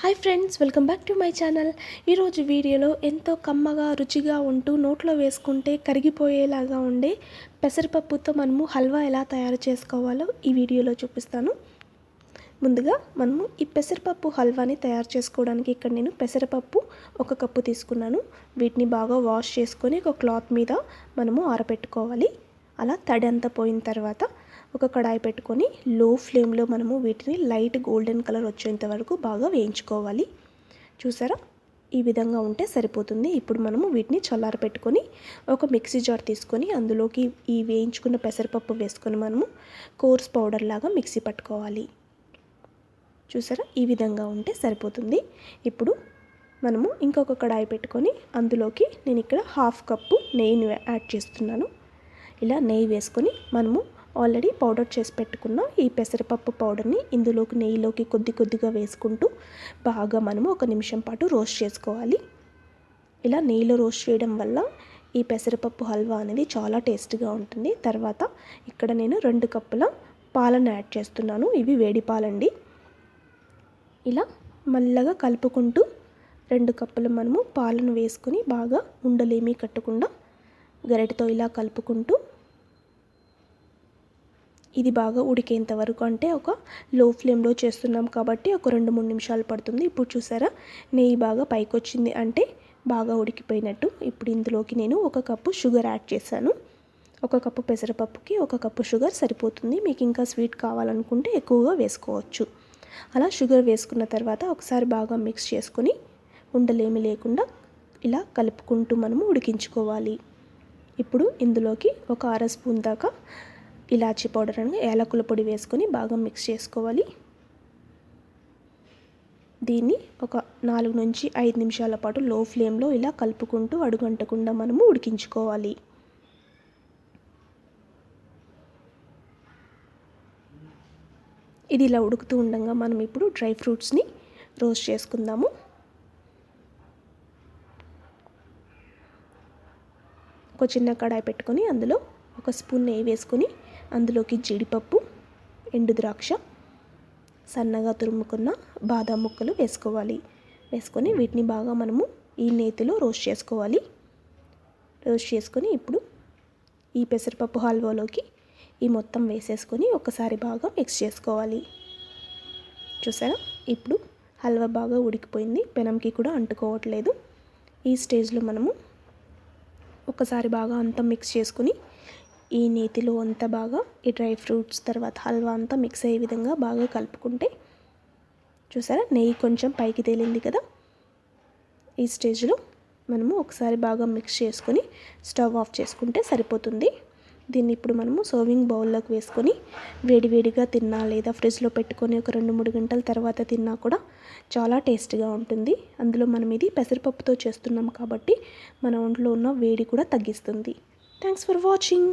Hi friends, welcome back to my channel. ఈరోజు వీడియోలో ఎంతో కమ్మగా రుచిగా ఉంటూ నోట్లో వేసుకుంటే కరిగిపోయేలాగా ఉండే పెసరపప్పుతో మనము హల్వా ఎలా తయారు చేసుకోవాలో ఈ వీడియోలో చూపిస్తాను. ముందుగా మనము ఈ పెసరపప్పు హల్వాని తయారు చేసుకోవడానికి ఇక్కడ నేను పెసరపప్పు 1 కప్పు తీసుకున్నాను. వీటిని బాగా వాష్ చేసుకొని ఒక క్లాత్ మీద మనము ఆరబెట్టుకోవాలి. అలా తడి అంతా పోయిన తర్వాత ఒక కడాయి పెట్టుకొని లో ఫ్లేమ్లో మనము వీటిని లైట్ గోల్డెన్ కలర్ వచ్చేంత వరకు బాగా వేయించుకోవాలి. చూసారా, ఈ విధంగా ఉంటే సరిపోతుంది. ఇప్పుడు మనము వీటిని చల్లార పెట్టుకొని ఒక మిక్సీ జార్ తీసుకొని అందులోకి ఈ వేయించుకున్న పెసరపప్పు వేసుకొని మనము కోర్స్ పౌడర్ లాగా మిక్సీ పట్టుకోవాలి. చూసారా, ఈ విధంగా ఉంటే సరిపోతుంది. ఇప్పుడు మనము ఇంకొక కడాయి పెట్టుకొని అందులోకి నేను ఇక్కడ 1/2 కప్పు నెయ్యిని యాడ్ చేస్తున్నాను. ఇలా నెయ్యి వేసుకొని మనము ఆల్రెడీ పౌడర్ చేసి పెట్టుకున్న ఈ పెసరపప్పు పౌడర్ని ఇందులోకి నెయ్యిలోకి కొద్దిగా వేసుకుంటూ బాగా మనము 1 నిమిషం పాటు రోస్ట్ చేసుకోవాలి. ఇలా నెయ్యిలో రోస్ట్ చేయడం వల్ల ఈ పెసరపప్పు హల్వా అనేది చాలా టేస్ట్గా ఉంటుంది. తర్వాత ఇక్కడ నేను 2 కప్పుల పాలను యాడ్ చేస్తున్నాను. ఇవి వేడి పాలండి. ఇలా మెల్లగా కలుపుకుంటూ 2 కప్పులు మనము పాలను వేసుకొని బాగా ఉండలేమీ కట్టకుండా గరిటెతో ఇలా కలుపుకుంటూ ఇది బాగా ఉడికేంత వరకు, అంటే ఒక లో ఫ్లేమ్లో చేస్తున్నాం కాబట్టి ఒక 2-3 నిమిషాలు పడుతుంది. ఇప్పుడు చూసారా, నెయ్యి బాగా పైకి వచ్చింది అంటే బాగా ఉడికిపోయినట్టు. ఇప్పుడు ఇందులోకి నేను 1 కప్పు షుగర్ యాడ్ చేశాను. 1 కప్పు పెసరపప్పుకి 1 కప్పు షుగర్ సరిపోతుంది. మీకు ఇంకా స్వీట్ కావాలనుకుంటే ఎక్కువగా వేసుకోవచ్చు. అలా షుగర్ వేసుకున్న తర్వాత ఒకసారి బాగా మిక్స్ చేసుకొని ఉండలేమి లేకుండా ఇలా కలుపుకుంటూ మనము ఉడికించుకోవాలి. ఇప్పుడు ఇందులోకి ఒక 1/2 స్పూన్ దాకా ఇలాచీ పౌడర్ అని యాలకుల పొడి వేసుకొని బాగా మిక్స్ చేసుకోవాలి. దీన్ని ఒక 4 నుంచి 5 నిమిషాల పాటు లో ఫ్లేమ్లో ఇలా కలుపుకుంటూ అడుగంటకుండా మనము ఉడికించుకోవాలి. ఇది ఇలా ఉడుకుతూ ఉండగా మనం ఇప్పుడు డ్రై ఫ్రూట్స్ని రోస్ట్ చేసుకుందాము. ఒక చిన్న కడాయి పెట్టుకొని అందులో 1 స్పూన్ నెయ్యి వేసుకొని అందులోకి జీడిపప్పు, ఎండు ద్రాక్ష, సన్నగా తురుముకున్న బాదం ముక్కలు వేసుకోవాలి. వేసుకొని వీటిని బాగా మనము ఈ నేతిలో రోస్ట్ చేసుకోవాలి. రోస్ట్ చేసుకొని ఇప్పుడు ఈ పెసరపప్పు హల్వాలోకి ఈ మొత్తం వేసేసుకొని ఒకసారి బాగా మిక్స్ చేసుకోవాలి. చూసారా, ఇప్పుడు హల్వా బాగా ఉడికిపోయింది, పెనంకి కూడా అంటుకోవట్లేదు. ఈ స్టేజ్లో మనము ఒకసారి బాగా అంతా మిక్స్ చేసుకుని ఈ నేతిలో అంతా బాగా ఈ డ్రై ఫ్రూట్స్ తర్వాత హల్వా అంతా మిక్స్ అయ్యే విధంగా బాగా కలుపుకుంటే, చూసారా నెయ్యి కొంచెం పైకి తేలింది కదా. ఈ స్టేజ్లో మనము ఒకసారి బాగా మిక్స్ చేసుకొని స్టవ్ ఆఫ్ చేసుకుంటే సరిపోతుంది. దీన్ని ఇప్పుడు మనము సర్వింగ్ బౌల్లోకి వేసుకొని వేడివేడిగా తిన్నా లేదా ఫ్రిడ్జ్లో పెట్టుకొని ఒక 2-3 గంటల తర్వాత తిన్నా కూడా చాలా టేస్ట్గా ఉంటుంది. అందులో మనం ఇది పెసరపప్పుతో చేస్తున్నాం కాబట్టి మన ఒంట్లో ఉన్న వేడి కూడా తగ్గిస్తుంది. Thanks for watching.